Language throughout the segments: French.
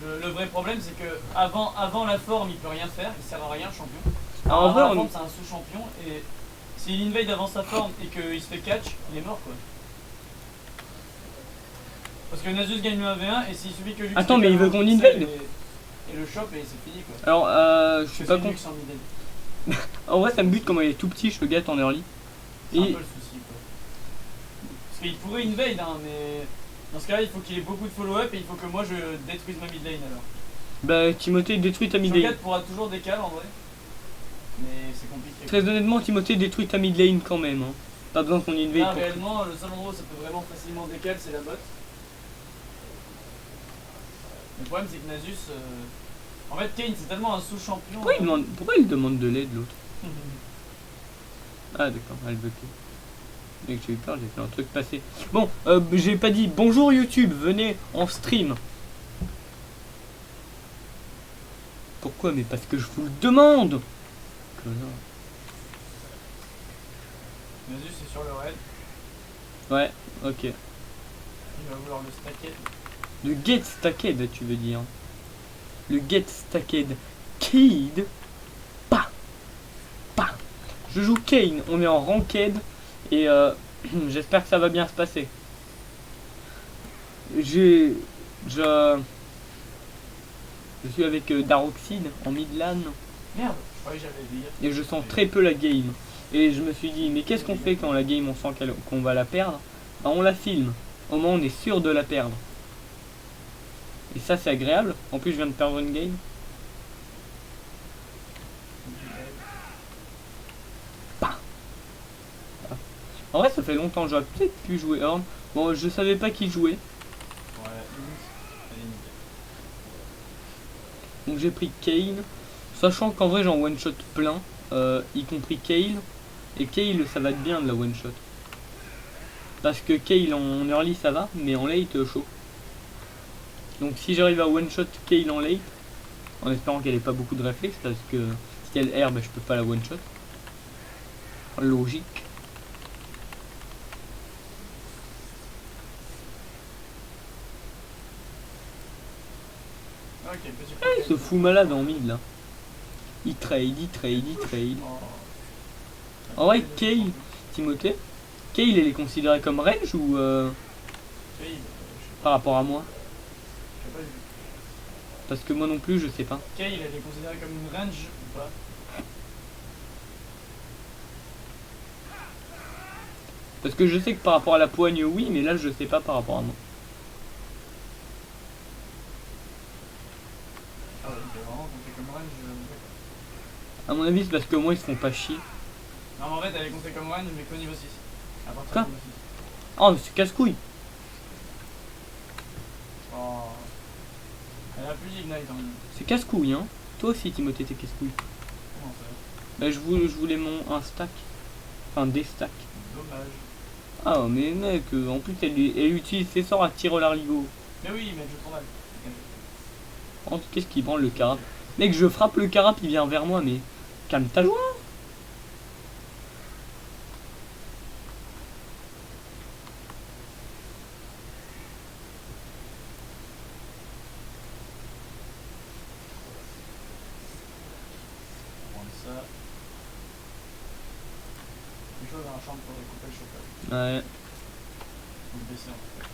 Le vrai problème, c'est que avant la forme, il peut rien faire, il sert à rien, le champion. Alors, en Avant vrai, la on... forme, c'est un sous-champion, et s'il invade avant sa forme et qu'il se fait catch, il est mort quoi. Parce que Nasus gagne le 1v1, et s'il suffit que Lux Attends, mais il veut qu'on invade. Et le chope, et c'est fini quoi. Alors, je suis pas con. Lux en mid. En vrai, ça me bute comment il est tout petit, je le gâte en early. C'est un peu Et... le souci quoi. Parce qu'il pourrait invade, hein, mais dans ce cas-là, il faut qu'il ait beaucoup de follow-up, et il faut que moi je détruise ma mid lane alors. Bah, Timothée détruit ta mid lane. Shogat pourra toujours décaler en vrai. Mais c'est compliqué. Très honnêtement, Timothée détruit ta mid lane quand même. Hein. Pas besoin qu'on invade. Là, Pour... réellement, le seul endroit où ça peut vraiment facilement décaler, c'est la botte. Le problème, c'est que Nasus. En fait, Kane, c'est tellement un sous-champion. Pourquoi il demande de l'aide l'autre? Ah, d'accord, elle veut que. Dès que j'ai eu peur, j'ai fait un truc passer. Bon, j'ai pas dit bonjour YouTube, venez en stream. Pourquoi? Mais parce que je vous le demande. Connard. Nasus est sur le raid. Ouais, ok. Il va vouloir le stacker. Le get stacked, tu veux dire. Le get stacked. Kid. Pas. Pas. Je joue Kane, on est en ranked. Et j'espère que ça va bien se passer. Je suis avec Daroxide en mid lane. Merde, je croyais que j'avais dit. Et je sens très peu la game. Et je me suis dit, mais qu'est-ce qu'on fait quand la game on sent qu'on va la perdre? Bah, on la filme. Au moins on est sûr de la perdre. Et ça c'est agréable. En plus je viens de perdre une game. Bah. En vrai ça fait longtemps, j'aurais peut-être pu jouer Horn. Bon, je savais pas qui jouait. Ouais, Donc j'ai pris Kane. Sachant qu'en vrai j'en one shot plein. Y compris Kale. Et Kale ça va être bien de la one shot. Parce que Kale en early ça va, mais en late chaud. Donc si j'arrive à one shot Kale en late, en espérant qu'elle ait pas beaucoup de réflexes, parce que si elle erre, bah, je peux pas la one shot. Logique. Ok, petit Ah, il se fout malade en mid là. Il trade. En vrai, Kale, Timothée, Kale elle est considérée comme range ou par rapport à moi? J'ai pas vu. Parce que moi non plus je sais pas. Kale, elle est considérée comme une range ou pas? Parce que je sais que par rapport à la poigne oui, mais là je sais pas par rapport à moi. Ah ouais, c'est vraiment comptée comme range. À mon avis c'est parce que moi ils se font pas chier. Non, mais en fait, elle est comptée comme range, mais qu'au niveau 6. À partir Quoi? du niveau 6. Oh mais c'est casse-couille. Oh. Elle a plus d'ignite en ligne. C'est casse-couille hein. Toi aussi Timothée t'es casse-couille. Comment ça? Bah je voulais un stack. Enfin des stacks. Dommage. Ah mais mec, en plus elle utilise ses sorts à tirer l'arigot. Mais oui, mais je joue trop mal. Oh, qu'est-ce qui branle le carap? Mec je frappe le carap, il vient vers moi mais... Calme ta joie. On va prendre ça. Quelque chose dans la chambre pour récupérer le chocolat. Ouais. Faut le baisser en fait.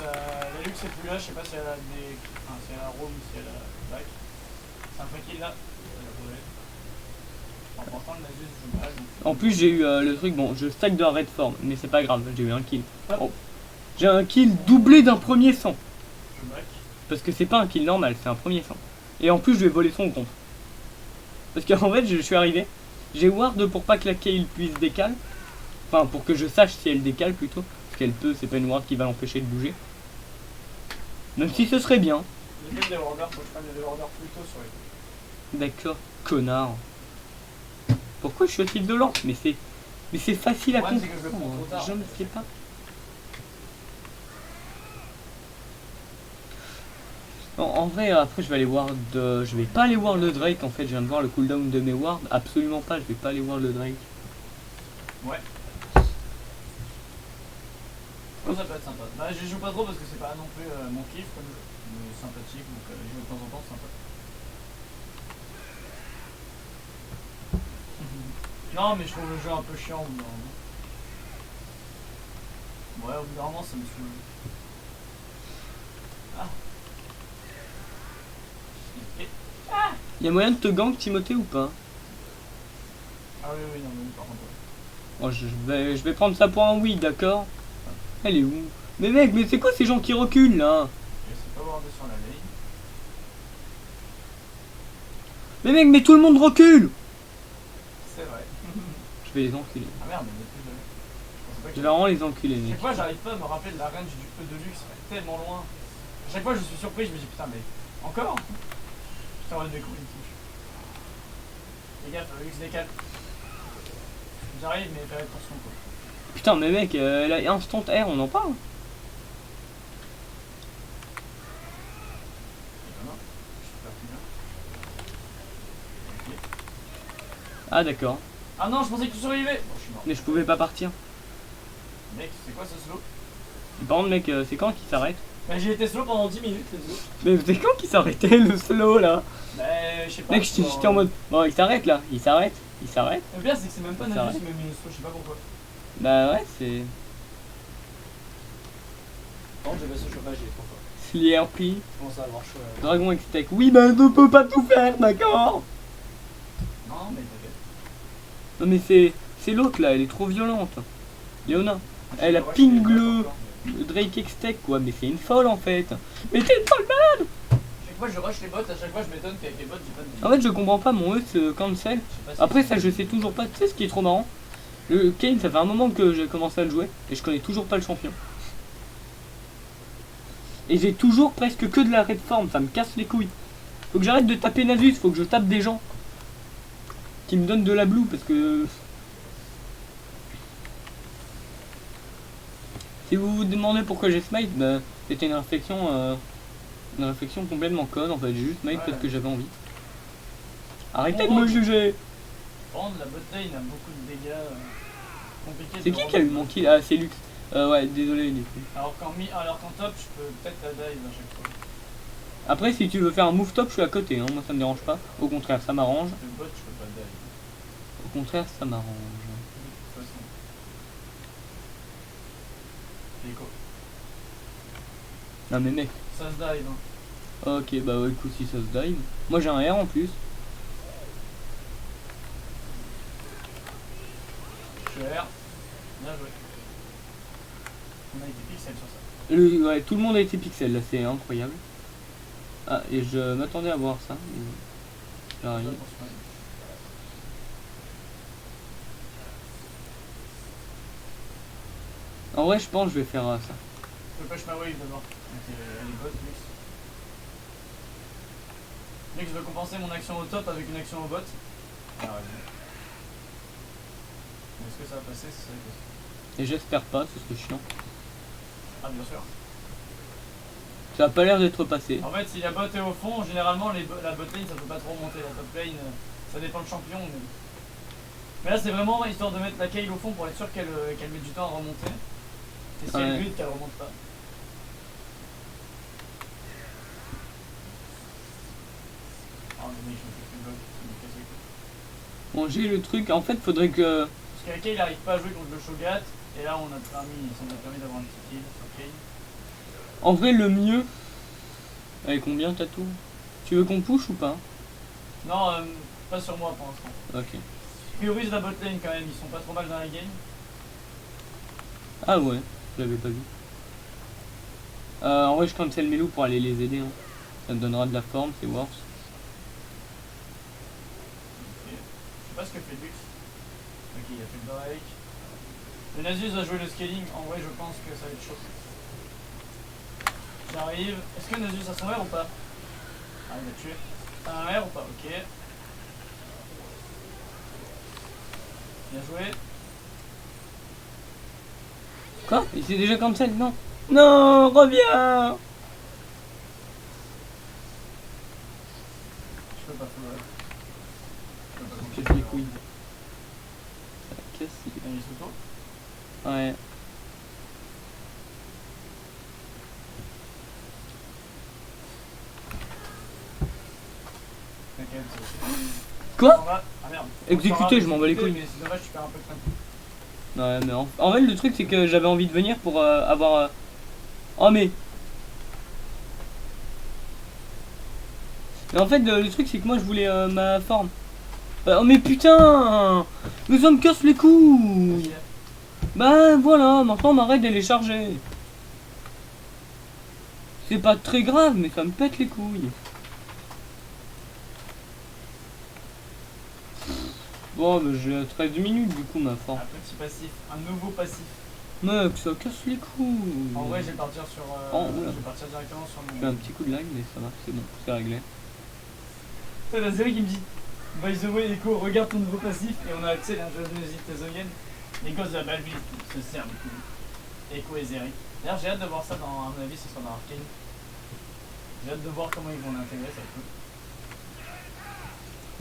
La Lux est plus là, je sais pas si elle a des. Enfin, si elle a roam ou si elle a back. C'est un free kill là. Elle a volé. En portant le Nasus joue mal. En plus j'ai eu le truc, bon je stack de la red form, mais c'est pas grave, j'ai eu un kill. Oh. J'ai un kill doublé d'un premier sang. Je back. Parce que c'est pas un kill normal, c'est un premier sang. Et en plus je vais voler son compte. Parce qu'en fait je suis arrivé, j'ai ward pour pas que la Kale puisse décaler. Enfin pour que je sache si elle décale plutôt. Parce qu'elle peut, c'est pas une ward qui va l'empêcher de bouger. Même si ce serait bien. J'ai fait des warders, faut que je prenne des warders plus tôt sur les. D'accord, connard. Pourquoi je suis aussi violent? Mais c'est facile à Ouais, c'est que je le comprendre. prends trop tard, Je en ne fait. sais pas. En vrai, après je vais aller voir je vais pas aller voir le Drake en fait, je viens de voir le cooldown de mes wards. Absolument pas, je vais pas aller voir le Drake. Ouais. pense que ça peut être sympa. Bah, je joue pas trop parce que c'est pas non plus mon kiff comme jeu. Mais sympathique, donc je joue de temps en temps, c'est sympa. Non, mais je trouve le jeu un peu chiant au bout d'un moment. Ouais, au bout d'un moment, ça me saoule. Ah. Et... Ah. Y a moyen de te gank Timothée ou pas? Ah oui, oui, non, mais oui, par contre. Ouais. Oh, je vais prendre ça pour un oui, d'accord? Elle est où? Mais mec, mais c'est quoi ces gens qui reculent là? Je sais pas border sur la lane. Mais mec, mais tout le monde recule! C'est vrai. Je vais les enculer. Ah merde, mais il y a plus de... Je pensais pas que Je vais vraiment les enculer, mec. chaque fois, j'arrive pas à me rappeler de la range du feu de luxe, c'est tellement loin. À chaque fois, je suis surpris, je me dis putain, mais encore? Putain, on va découvrir une touche. Les gars, luxe décale. J'arrive, mais fais attention quoi. Putain, mais mec, elle a instant R, on en parle? Et non, je suis pas plus bien. Ok. Ah, d'accord. Ah non, je pensais que tu survivais. Bon, je suis mort. Mais je pouvais pas partir. Mec, c'est quoi ce slow? Et par contre, mec, c'est quand qu'il s'arrête? Bah, j'ai été slow pendant 10 minutes, les slow. Mais c'est quand qu'il s'arrêtait le slow là? Bah, je sais pas. Mec, j'étais en mode. Bon, il s'arrête là, il s'arrête, il s'arrête. Le pire, c'est que c'est même pas Ça Nasus arrête. qui m'a mis le slow, je sais pas pourquoi. Bah ouais, c'est. Par contre, j'ai passé le chauffage, il est trop fort. Slurp, Je commence à avoir chaud. Dragon Extech. Oui, bah je peux pas tout faire, d'accord? Non, mais t'inquiète. Non, mais c'est l'autre là, elle est trop violente. Léona, elle a Je ping rush les le bots encore. Drake Extech quoi, mais c'est une folle en fait. Mais t'es une folle malade! Chaque fois, je rush les bots, à chaque fois, je m'étonne qu'avec les bots, j'ai pas de. En fait, je comprends pas mon E se cancel. Je sais pas si Après, c'est- ça, je sais toujours pas. Tu sais ce qui est trop marrant? Le Kane, ça fait un moment que j'ai commencé à le jouer et je connais toujours pas le champion. Et j'ai toujours presque que de la red form, ça me casse les couilles. Faut que j'arrête de taper Nasus, faut que je tape des gens qui me donnent de la blue parce que. Si vous vous demandez pourquoi j'ai smite, bah, c'était une réflexion complètement conne en fait. J'ai juste smite Ouais. parce que j'avais envie. Arrêtez de Bon, me juger! Par contre, la bot lane a beaucoup de dégâts compliqués. C'est de qui a eu mon kill? Ah, c'est Lux. Ouais, désolé, il est plus. Alors qu'en top, je peux peut-être la dive à chaque fois. Après, si tu veux faire un move top, je suis à côté, hein. Moi ça me dérange pas. Au contraire, ça m'arrange. Le bot, je peux pas dive. Au contraire, ça m'arrange. De toute façon. Écho. Non mais mec, Ça se dive, hein. ok, bah ouais, écoute, si ça se dive. Moi j'ai un R en plus. Je suis R. Bien joué. On a été pixel sur ça. Ouais, tout le monde a été pixel là, c'est incroyable. Ah, et je m'attendais à voir ça. mais j'arrive. Attention. En vrai, je pense que je vais faire ça. Je peux push ma wave d'abord. Donc elle est bot, Lux. Lux, je veux compenser mon action au top avec une action au bot. Ah ouais. Est-ce que ça va passer? C'est ça la question. Et j'espère pas, ce serait chiant. Ah, bien sûr. Ça a pas l'air d'être passé. En fait, si la bot est au fond, généralement la bot lane ça peut pas trop monter. La top lane, ça dépend le champion. Mais là, c'est vraiment histoire de mettre la Kayle au fond pour être sûr qu'elle met du temps à remonter. Et si elle Ouais. bute, qu'elle remonte pas. Ah, mais mec, je me fais plus de bug, ça me casse les couilles. Bon, j'ai le truc. En fait, faudrait que. Parce qu'avec Kayle, il arrive pas à jouer contre le Shogat. Et là, ça nous a permis d'avoir un petit kill sur Kayle. En vrai, le mieux. Allez, combien t'as tout? Tu veux qu'on push ou pas? Non, pas sur moi pour l'instant. Ok. Je priorise la bot lane quand même, ils sont pas trop mal dans la game. Ah ouais, je l'avais pas vu. En vrai, je cancel mes loups pour aller les aider. Hein. Ça me donnera de la forme, c'est worse. Ok. Je sais pas ce que fait Lux. Ok, il a fait le break. Le Nasus va jouer le scaling, en vrai je pense que ça va être chaud. J'arrive. Est-ce que Nasus a son R ou pas? Ah, il a tué. T'as un R ou pas? Ok. Bien joué. Quoi? Il s'est déjà cancel? Non. Non, reviens! Je peux pas full rep. Je peux pas Casse les couilles. Ça casse les Il est sous toi? Ouais. quand même. Quoi? Ah merde. Exécuter, je m'en bats les couilles. Mais c'est dommage, tu perds un peu de temps. Ouais, mais en fait, le truc, c'est que j'avais envie de venir pour avoir. Oh, mais. Mais en fait, le truc, c'est que moi, je voulais ma forme. Oh, mais putain! Mais ça me casse les couilles! Ok. Bah voilà, maintenant ma raid elle est chargée. C'est pas très grave, mais ça me pète les couilles. Bon, bah, j'ai 13 minutes du coup ma forme. Un petit passif, un nouveau passif. Mec, ça casse les couilles. En vrai, je vais partir sur. Oh, je oula. vais partir directement sur J'ai un mon. petit coup de lag, mais ça va, c'est bon, c'est réglé. C'est la série qui me dit by the way, Echo, regarde ton nouveau passif et on a accès à l'ingéniosité thésonienne. Les gosses de la belle ville se servent du coup. Echo et Zeri. D'ailleurs, j'ai hâte de voir ça dans, à mon avis, ce sera dans Arcane. J'ai hâte de voir comment ils vont l'intégrer, ça peut.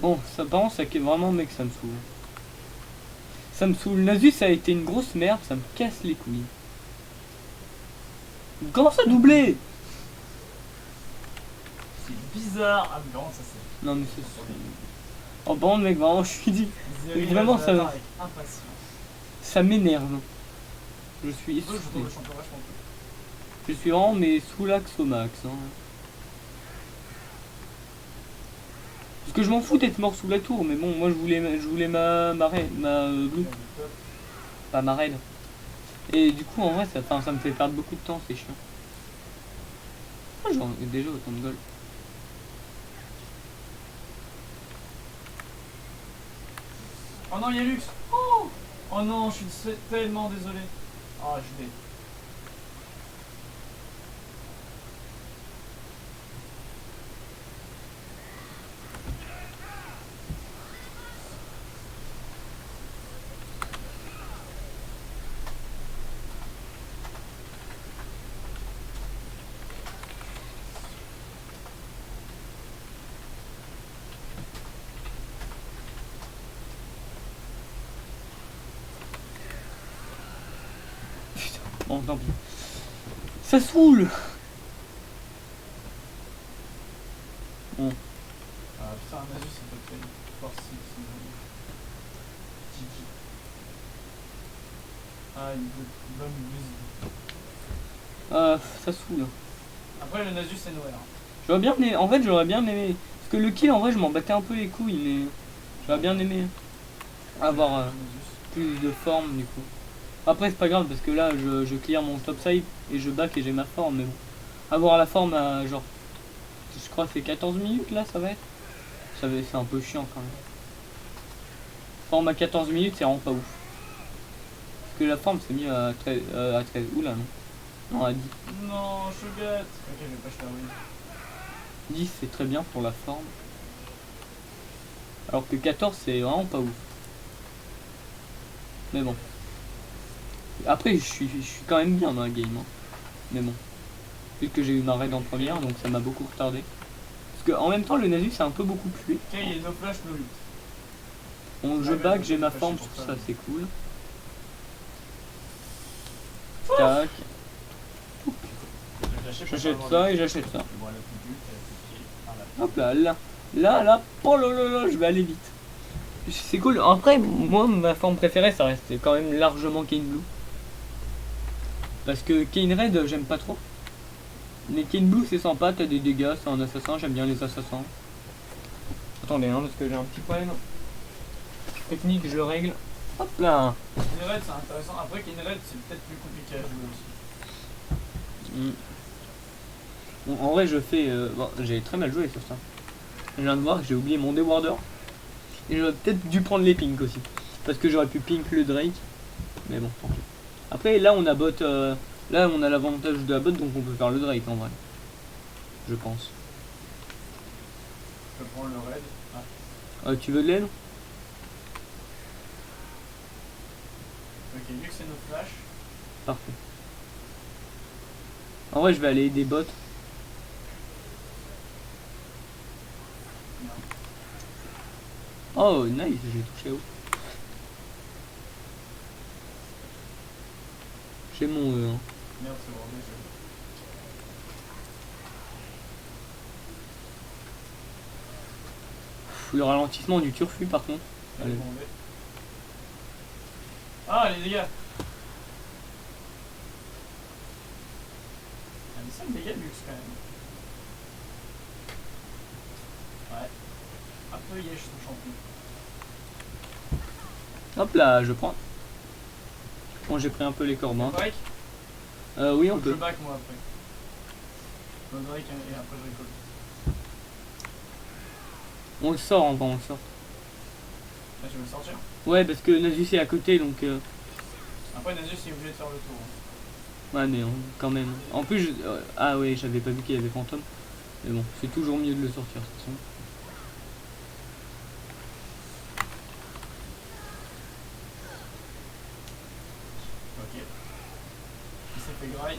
Bon, ça par contre, ça vraiment, mec, ça me saoule. Ça me saoule. Nasus ça a été une grosse merde, ça me casse les couilles. Comment ça doubler? C'est bizarre. Ah, mais vraiment, ça c'est. Non, mais c'est. Oh, bon, mec, vraiment, je suis dit. Zeri, Vraiment, je ça- l'attends avec impatience. Ça m'énerve. Je suis Je trouve le champion vachement cool. Je suis vraiment mais sous l'axe au max. Hein. Parce que je m'en fous d'être mort sous la tour, mais bon, moi je voulais ma raid, blue, pas ma raid. Et du coup, en vrai, ça me fait perdre beaucoup de temps, c'est chiant. Ah, j'en ai déjà autant de gold. Oh non, il y a Lux. Oh non, je suis tellement désolé. Oh, je vais. Bon, tant pis. Ça saoule. Bon. Ah putain, Nasus, c'est pas très force 6. GG. Ah, une bonne boost. Ça saoule. Après, le Nasus, c'est Noël. J'aurais bien aimé, en fait, j'aurais bien aimé. Parce que le kill, en vrai, je m'en battais un peu les couilles, mais j'aurais bien aimé avoir Nasus. plus de forme du coup. Après c'est pas grave parce que là je clear mon top save et je back et j'ai ma forme, mais bon. Avoir la forme à genre, je crois que c'est 14 minutes là ça va être. C'est un peu chiant quand même. Forme à 14 minutes c'est vraiment pas ouf. Parce que la forme c'est mieux à 13, oula non. Non à 10. Non, je suis bête. Ok, je vais pas jeter un win. 10 c'est très bien pour la forme. Alors que 14 c'est vraiment pas ouf. Mais bon. Après je suis quand même bien dans la game. Hein. Mais bon. Vu que j'ai eu ma raid en première donc ça m'a beaucoup retardé. Parce que en même temps le Nasus c'est un peu beaucoup pué. Ok, il est no flash, no ult. Bon je Ouais, back, mais j'ai ma je forme sais sur pour ça ça. c'est cool. Tac. J'achète ça et j'achète ça. Voilà, plus ult, par là. Hop là, oh là là là, je vais aller vite. C'est cool. Après, moi, ma forme préférée, ça reste quand même largement Kane Blue. Parce que Kane Red, j'aime pas trop. Mais Kane Blue, c'est sympa, t'as des dégâts, c'est un assassin, j'aime bien les assassins. Attendez, hein, parce que j'ai un petit problème. Technique, je règle. Hop là. Kinred, c'est intéressant. Après, Kinred, c'est peut-être plus compliqué à jouer aussi. Bon, en vrai, je fais. Bon, j'ai très mal joué sur ça. Je viens de voir que j'ai oublié mon Dewarder. Et j'aurais peut-être dû prendre les pinks aussi. Parce que j'aurais pu pink le Drake. Mais bon, tant pis. Après, là, on a bot. Là, on a l'avantage de la bot, donc on peut faire le Drake en vrai. Je pense. Je peux prendre le raid. Ah. Tu veux de l'aide? Ok, vu que c'est nos flash. Parfait. En vrai, je vais aller aider bot. Oh, nice, j'ai touché haut. J'ai mon E. Hein. Merde, c'est bon, déjà. Le ralentissement du turfu par contre. Allez. Allez. Ah, les dégâts. Ah, mais ça me dégâts de luxe quand même. Ouais. Un peu yèche son champion. Hop là, je prends. Bon, j'ai pris un peu les corbins. Break. Oui, on Je peut. back moi après. Je me break et après je récolte. On le sort, on le sort. Là, tu veux le sortir. Ouais, parce que Nasus est à côté, donc... Après, Nasus il est obligé de faire le tour. Hein. Ouais, mais quand même. En plus, ah ouais, j'avais pas vu qu'il y avait fantôme. Mais bon, c'est toujours mieux de le sortir, de toute façon. Ok. Il s'est fait graille.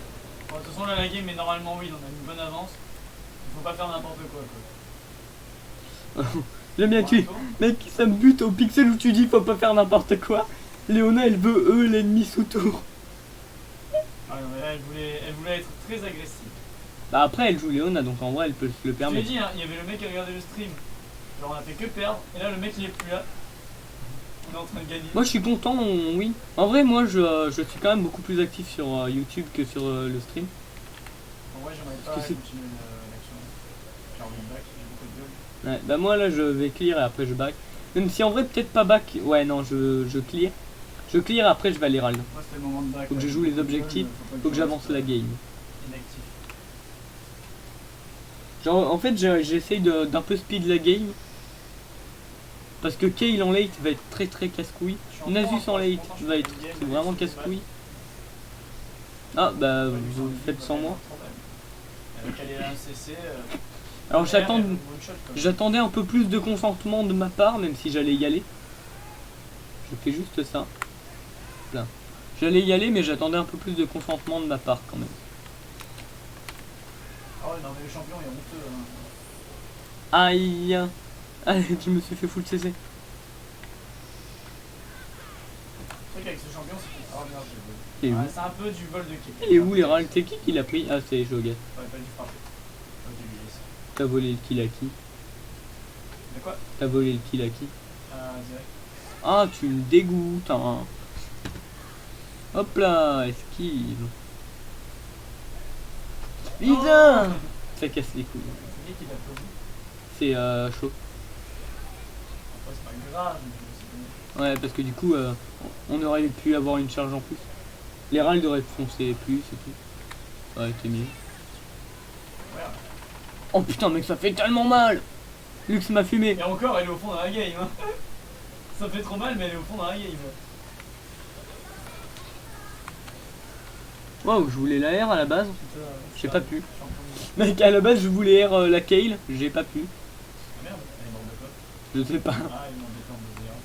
Bon, de toute façon, là, la game est normalement oui, on a une bonne avance. Il faut pas faire n'importe quoi. J'aime bien tuer. Mec, ça me bute au pixel où tu dis faut pas faire n'importe quoi. Léona, elle veut l'ennemi sous tour. Ah non, mais là, elle voulait être très agressive. Bah après, elle joue Léona, donc en vrai, elle peut se le Je l'ai permettre. dit, hein, il y avait le mec qui regardait le stream. Genre, on a fait que perdre. Et là, le mec, il est plus là. On est en train de gagner. Moi, je suis content, oui. En vrai, moi, je suis quand même beaucoup plus actif sur YouTube que sur le stream. En vrai, j'aimerais pas Parce que continuer l'action. J'ai envie de back, j'ai beaucoup de gueule. Ouais, bah moi, là, je vais clear et après, je back. Même si en vrai, peut-être pas back. Ouais, non, je clear. Je clear, après, je vais à l'Herald. Moi, c'était le moment de back. Faut que je joue les objectifs, faut que j'avance la game. Inactif. Genre, en fait, j'essaye d'un peu speed la game. Parce que Kayle en late va être très très casse-couille. Nasus en late va être vraiment casse-couille. Ah, bah, vous le faites sans moi. Alors, j'attendais un peu plus de consentement de ma part, même si j'allais y aller. Je fais juste ça. Là. J'allais y aller, mais j'attendais un peu plus de consentement de ma part quand même. Ah ouais, non, mais le champion est honteux. Hein. Aïe. Allez, je me suis fait full CC. C'est vrai qu'avec ce champion, c'est extraordinaire. Et où Ouais, c'est un peu du vol de kick. Et où les râles? C'est qui l'a pris? Ah, c'est Jogat. T'aurais pas dû frapper. Ok, lui, laisse. T'as volé le kill à qui? De quoi? T'as volé le kill à qui? Direct. Ah, tu me dégoûtes, hein. Hop là, esquive. Lisa! Ça casse les couilles. C'est qui l'a posé? C'est chaud. Après, c'est pas grave, mais Ouais, parce que du coup, on aurait pu avoir une charge en plus. Les râles auraient foncé plus et tout. Ça aurait été mieux. ouais. Oh putain, mec, ça fait tellement mal! Lux m'a fumé. Et encore, elle est au fond dans la game. Hein. Ça fait trop mal, mais elle est au fond dans la game. Waouh, je voulais la R à la base. J'ai pas pu. Champion. Mec, à la base, je voulais R la Kayle. J'ai pas pu. Ah merde, elle est morte de quoi? Je sais pas. Ah, ils m'ont détendre de zéro.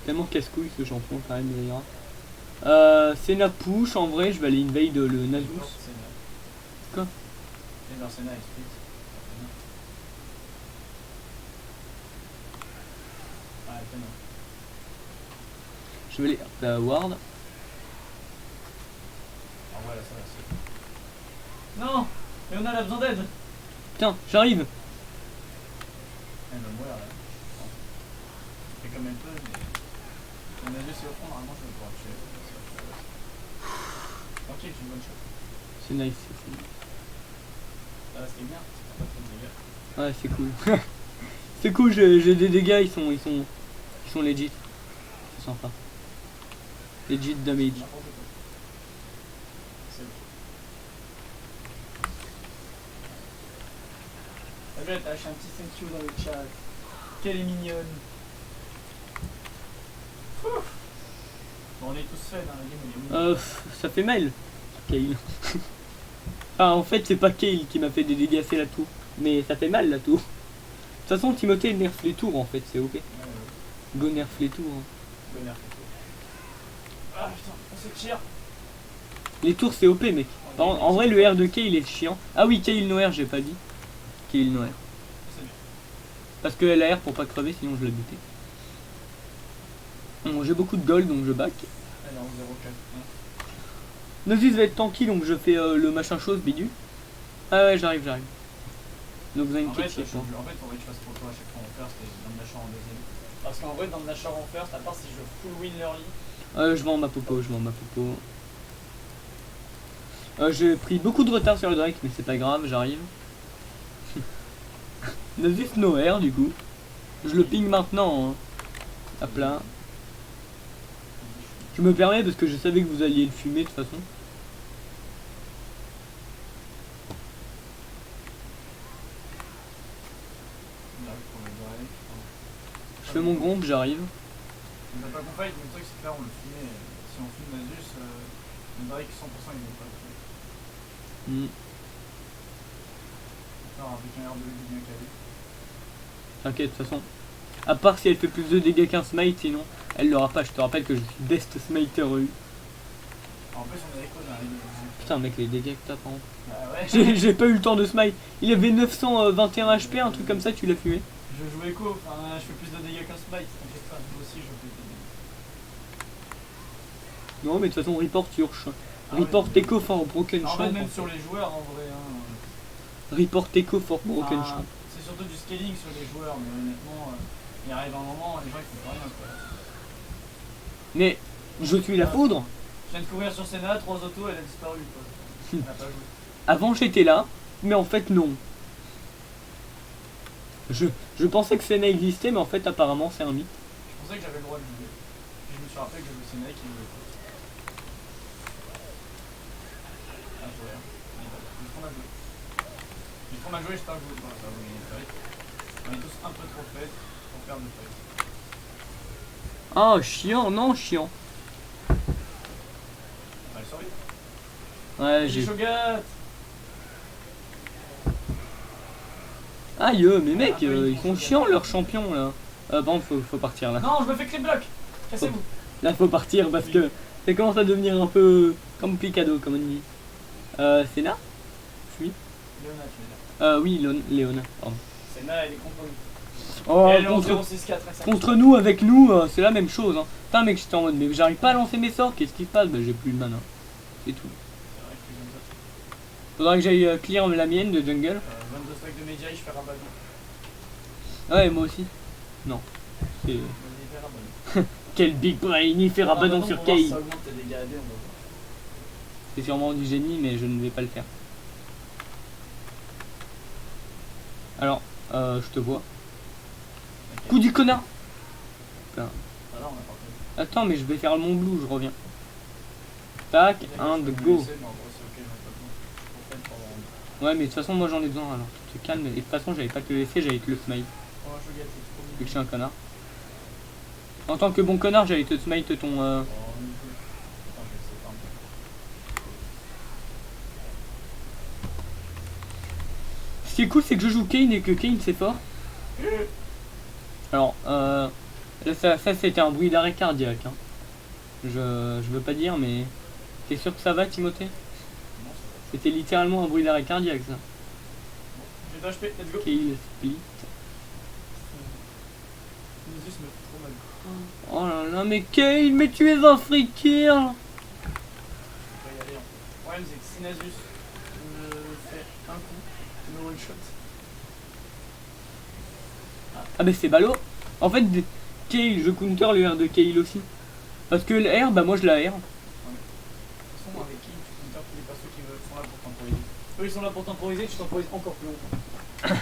Tellement casse-couille ce champion, quand même, d'ailleurs. Senna push, en vrai, je vais aller invade le Nasus. Quoi? Et dans Senna, elle split. Ah, elle fait non. Je vais aller la ward. Ah, voilà, ça va, c'est. Non! Mais on a besoin d'aide! Putain, j'arrive. Elle va mourir là. Elle fait comme elle peut, mais. Quand on a juste au fond, normalement, je vais pouvoir tuer. Ok, tu me bonne shot. C'est nice, c'est cool. Ça va, c'était bien. C'est pas trop de dégâts. Ouais, c'est cool. C'est cool, j'ai des dégâts, ils sont legit. C'est sympa. Legit damage. N'importe quoi. C'est ok. Salut, t'as lâché un petit thank you dans le chat. Qu'elle est mignonne. Ouf. Bon, on est tous faits dans la game, on est où? Ça fait mal, Kayle. Ah, en fait, c'est pas Kayle qui m'a fait des dégâts, c'est la tour. Mais ça fait mal, la tour. De toute façon, Timothée nerf les tours, en fait, c'est ok. Go nerf les tours. Hein. Go nerf les tours. Ah putain, on se tire. Les tours, c'est OP, mec. En vrai, le R de Kayle est chiant. Ah oui, Kayle no R, j'ai pas dit. Kayle no R. C'est bien. Parce qu'elle a R pour pas crever, sinon je l'ai buté. Bon, j'ai beaucoup de gold, donc je back. Elle est en 0,4. Nasus va être tanky, donc je fais le machin chose, bidule. Ah ouais, j'arrive. Donc vous avez une En fait, petite fiche. Hein. faudrait que je fasse pour toi à chaque fois en first et dans le Nashor en deuxième. Parce qu'en vrai, dans le Nashor en first, à part si je full win l'early. Je vends ma popo, je vends ma popo. J'ai pris beaucoup de retard sur le Drake, mais c'est pas grave, j'arrive. Nasus Nowhere du coup. Je le ping maintenant. Hein. À plat. Je me permets parce que je savais que vous alliez le fumer de toute façon. Je fais mon gombe, j'arrive. On n'a pas qu'on fight, mais le truc c'est que là on le fumait. Si on fume Nasus, le Drake 100% il n'est pas le Mm. Alors avec un air de bien calé. T'inquiète, de toute façon. À part si elle fait plus de dégâts qu'un smite, sinon elle l'aura pas. Je te rappelle que je suis best smiter EU. En plus on a écho dans la ligne. Putain mec, les dégâts que t'as par contre. Bah ouais. J'ai pas eu le temps de smite. Il avait 921 HP, un truc comme ça, tu l'as fumé. Je joue écho, enfin je fais plus de dégâts qu'un smite, t'inquiète pas, moi aussi je fais des dégâts. Non mais de toute façon report Urch. Ah Report ouais. Echo for Broken En fait Champ. même sur les joueurs en vrai hein. Report Echo for Broken Enfin, Champ. c'est surtout du scaling sur les joueurs, mais honnêtement, il arrive un moment, les gens ils font pas rien quoi. Mais je suis la foudre. Je viens de courir sur Senna, 3 autos, elle a disparu quoi. Elle a pas joué. Avant j'étais là, mais en fait non. Je pensais que Senna existait, mais en fait apparemment c'est un mythe. Je pensais que j'avais le droit de jouer. Puis je me suis rappelé que je jouais Senna qui jouait pas. Ah ouais, j'ai trop mal joué. J'ai trop mal joué, j'espère que vous... Bon, ça va, vous gagnez de fight. On est tous un peu trop faits pour perdre de fight. Ah chiant, non chiant. Allez, sorry. Ouais j'ai... Shogat. Aïe mais mec, ils sont chiants leurs champions là. Bon faut partir là. Non, je me fais clé bloc. Cassez-vous. Là faut partir parce que ça commence à devenir un peu complicado comme on dit. Senna? Oui. Léona, tu es là. Oui, Léona, pardon. Senna, elle est contre nous. Oh, Elle est en contre, 064 et ça. contre nous, avec nous, c'est la même chose. Hein. Putain mec, j'étais en mode, mais j'arrive pas à lancer mes sorts, qu'est-ce qui se passe? Bah j'ai plus de mana. C'est tout. C'est vrai que j'aime ça. Faudra que j'aille clear la mienne de jungle. 22 stacks de Medjay, je fais rabat. Ouais, moi aussi. Non. C'est... Vas-y, fais rabat. Quel big brain, il fait rabadon sur Kay. Ça augmente tes dégâts AD, on va voir. C'est sûrement du génie, mais je ne vais pas le faire. Alors, je te vois. Ok. Coup du connard. Ah là, on a pas fait. Attends, mais je vais faire mon blue, je reviens. Tac, un de go. Ouais, mais de toute façon, moi j'en ai besoin, alors tu te calmes. Et de toute façon, j'allais pas te le laisser, j'allais te le smite. Oh, je gâte, c'est trop Vu que je suis un connard. En tant que bon connard, j'allais te smite ton... Oh, nickel. Attends, je vais essayer de farmer. Ce qui est cool, c'est que je joue Kayn et que Kayn c'est fort. Alors, ça c'était un bruit d'arrêt cardiaque. Hein. Je veux pas dire, mais... T'es sûr que ça va, Timothée? Non, ça va. C'était littéralement un bruit d'arrêt cardiaque, ça. J'ai 2 HP, let's go. Kayn split. Nisus me fait trop mal. Oh là là, mais Kayn, mais tu es un free kill! Je vais y aller en fait. Le problème c'est que si Nasus me fait un coup, il me one shot. Ah mais c'est ballot. En fait, Kayle, je counter le R de Kayle aussi. Parce que le R, bah moi je la R. De toute façon, avec qui tu counter tous les persos qui sont là pour temporiser. Eux ils sont là pour temporiser, tu temporises encore plus longtemps.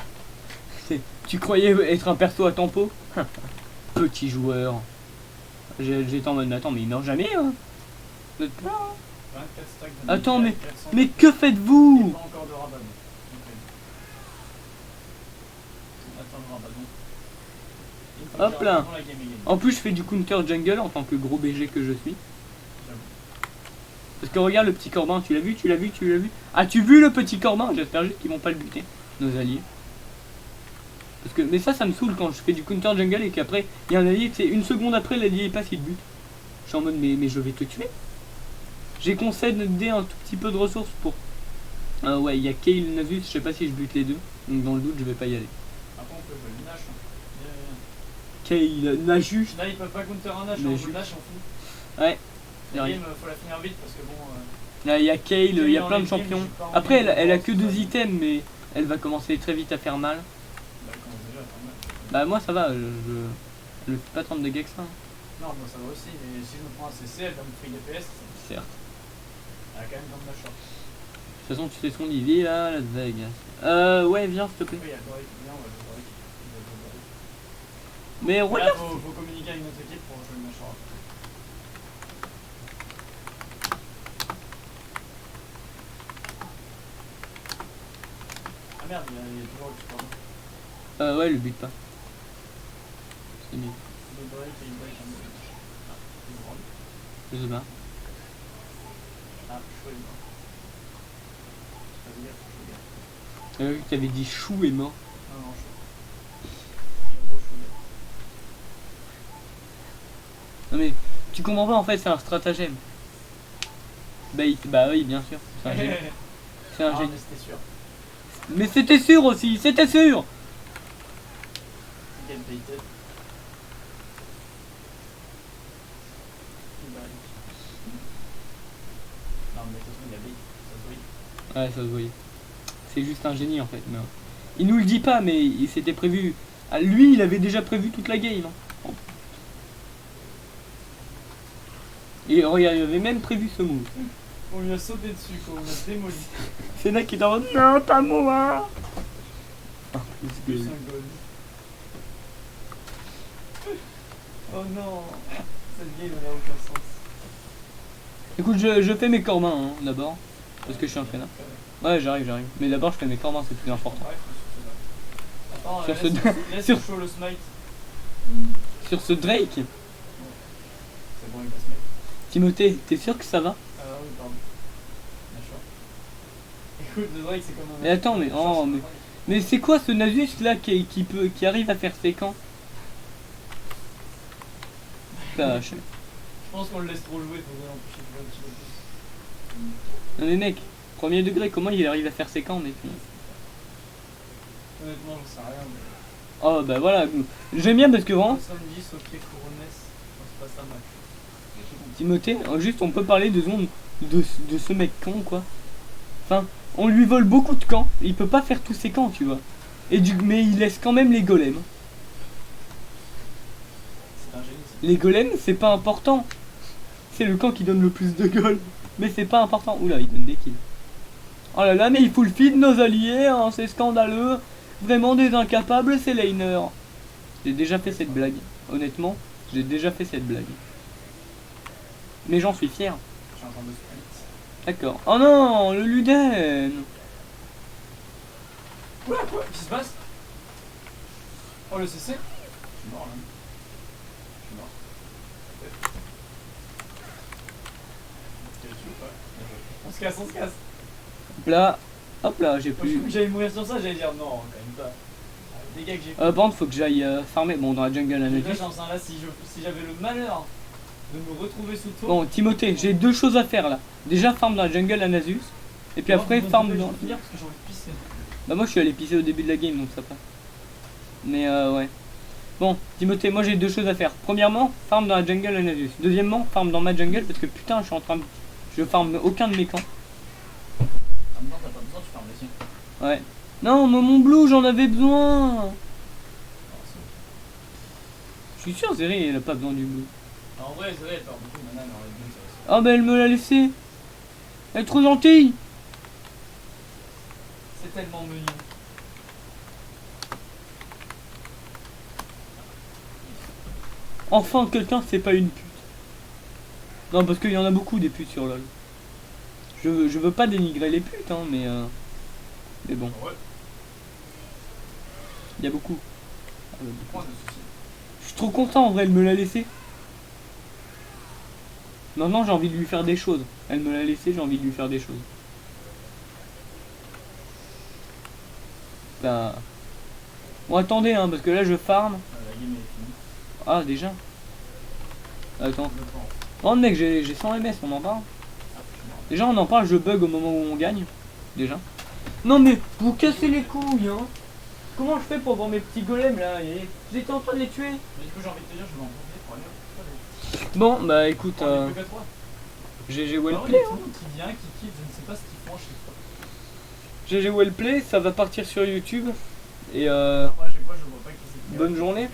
Tu croyais être un perso à tempo? Petit joueur. J'étais en mode, mais attends, mais il meurt jamais hein. Vous êtes là, hein. 24 stacks de Attends, Medjay, mais 400. que Et faites-vous? pas encore de rabat. Attends le rabat donc. Une fois que Hop j'ai là. rabat, la game est gagnée. En plus, je fais du counter jungle en tant que gros BG que je suis. J'avoue. Parce que regarde le petit Corbin, tu l'as vu, tu l'as vu, tu l'as vu. As-tu vu le petit Corbin? J'espère juste qu'ils vont pas le buter, nos alliés. Parce que, mais ça me saoule quand je fais du counter jungle et qu'après, il y a un allié, c'est une seconde après, l'allié il passe, il te bute. Je suis en mode, mais je vais te tuer. J'ai concédé un tout petit peu de ressources pour... ouais, il y a Kayle, Nasus, je sais pas si je bute les deux. Donc dans le doute, je vais pas y aller. Après on peut jouer le Nash. Kayle, Nasus. Là ils peuvent pas counter un Nash, Mais on je- joue le Nash on fout. Ouais. La game faut la finir vite parce que bon... Là, il y a Kayle, il y a dans plein les de games, champions. j'ai pas envie Après, de elle a voir que ça. 2 items, mais elle va commencer très vite à faire mal. Bah, comment déjà, attends, mal. Bah moi ça va, je fais pas tant de dégâts que ça. Hein. Non, moi ça va aussi, mais si je me prends un CC, elle va me free DPS. Certes. Elle a quand même comme ma short. De toute façon tu sais ce qu'on dit, vive à Las Vegas. Ouais viens s'il te plaît. Oui, il y a le Doric qui vient, on va le Doric. Mais Là, regarde. faut communiquer avec notre équipe pour jouer le machin. Ah merde, il y a toujours le support. Ouais le but pas. C'est mieux. Le Doric et le Doric en mode. Ah, il est grand. Je sais pas. Ah, chaud et mort. J'ai pas dit gaffe, chaud et gaffe. Vu que t'avais dit chou est mort. Non, non, chaud. Gros chaud et Non mais tu comprends pas en fait c'est un stratagème. Bait, bah oui bien sûr. C'est un génie. C'est un ah, génie. mais c'était sûr. Mais c'était sûr aussi, c'était sûr. Get baited. Non, mais de toute façon, il a bait. Ça se voit. Ouais ça se voyait. C'est juste un génie en fait. Mais... il nous le dit pas mais il s'était prévu. Ah, lui il avait déjà prévu toute la game. Hein. Et regarde, il avait même prévu ce move. On lui a sauté dessus, quoi. On l'a démoli. C'est là qui est en mode non pas moi. Ah, Plus un goal. Oh non. Cette game elle a aucun sens. Écoute je fais mes corps mains hein, d'abord. Parce que je suis un freinard. Ouais j'arrive. Mais d'abord je fais mes corps mains, c'est plus important. Attends, Sur laisse sur- chaud le smite. Sur ce Drake, C'est bon, il va se mettre. Timothée, t'es sûr que ça va? Ah oui, pardon. D'accord. Écoute, le Drake c'est comme un... Mais attends, mais oh mais c'est quoi ce Nasus là qui arrive à faire ses camps? Bah, Je pense qu'on le laisse trop jouer, faut l'empêcher de jouer un petit peu plus. non mais mec, premier degré, comment il arrive à faire ses camps mec? Honnêtement, j'en sais rien, mais... Oh bah voilà, j'aime bien parce que vraiment, 70, ok, Couronnes, c'est pas ça mal. Timothée, juste on peut parler 2 secondes de ce mec con quoi. Enfin, on lui vole beaucoup de camps, il peut pas faire tous ses camps tu vois. Mais il laisse quand même les golems. C'est un génie, ça. Les golems c'est pas important. C'est le camp qui donne le plus de gold. Mais c'est pas important. Oula il donne des kills. Oh là là mais il full feed nos alliés, hein, c'est scandaleux. Vraiment des incapables ces laners. J'ai déjà fait cette blague. Honnêtement, j'ai déjà fait cette blague. Mais j'en suis fier. Je suis en train de split. D'accord. Oh non, le Luden. Quoi? Qu'est-ce qui se passe? Oh, le CC? Je suis mort, là. Je suis mort. Tu veux pas? On se casse, on se casse. Hop là, j'ai Moi, plus. que j'allais mourir sur ça, j'allais dire non, quand même pas. Les gars que j'ai fait. Par contre, faut que j'aille farmer. Bon, dans la jungle, la J'ai nature. de la chance, hein, là, si j'avais le malheur de me retrouver sous toi. Bon, Timothée, j'ai 2 choses à faire là. Déjà, farm dans la jungle à Nasus. Et puis après, farm dans. Je vais finir parce que j'ai envie de pisser. Bah, moi je suis allé pisser au début de la game donc ça passe. Mais ouais. Bon, Timothée, moi j'ai 2 choses à faire. Premièrement, farm dans la jungle à Nasus. Deuxièmement, farm dans ma jungle parce que putain, je suis en train de. Je farm aucun de mes camps. En même temps, t'as pas besoin, tu fermes les siens. Ouais. Non, mais mon blue, j'en avais besoin. Je suis sûr, Zeri, elle a pas besoin du blue. En vrai, c'est vrai, elle perd beaucoup de mana, mais en vrai, c'est vrai. Ah, bah elle me l'a laissé. Elle est trop gentille. C'est tellement mignon. Enfin, quelqu'un, c'est pas une pute. Non, parce qu'il y en a beaucoup des putes sur LoL. Je veux pas dénigrer les putes, hein, mais bon, Ouais, il y a beaucoup. point de soucis. Je suis trop content en vrai, elle me l'a laissé. Maintenant j'ai envie de lui faire des choses. Elle me l'a laissé, j'ai envie de lui faire des choses. Bah... Bon attendez hein, parce que là je farm. La game est finie. Ah déjà. Attends. Je pense. Oh mec, j'ai 100 ms, on en parle. Déjà on en parle, je bug au moment où on gagne. Déjà. Non mais vous cassez les couilles hein. Comment je fais pour voir mes petits golems là? J'étais en train de les tuer. Mais du coup, j'ai envie de te dire, je vais en profiter pour aller. Bon bah écoute, On est que 3. j'ai Alors, il y wellplay a hein. tout le monde qui vient, qui quitte, je ne sais pas ce qu'ils font à chaque fois. GG Wellplay, ça va partir sur YouTube. Et Après, à chaque fois, je vois pas qui c'est. bonne journée.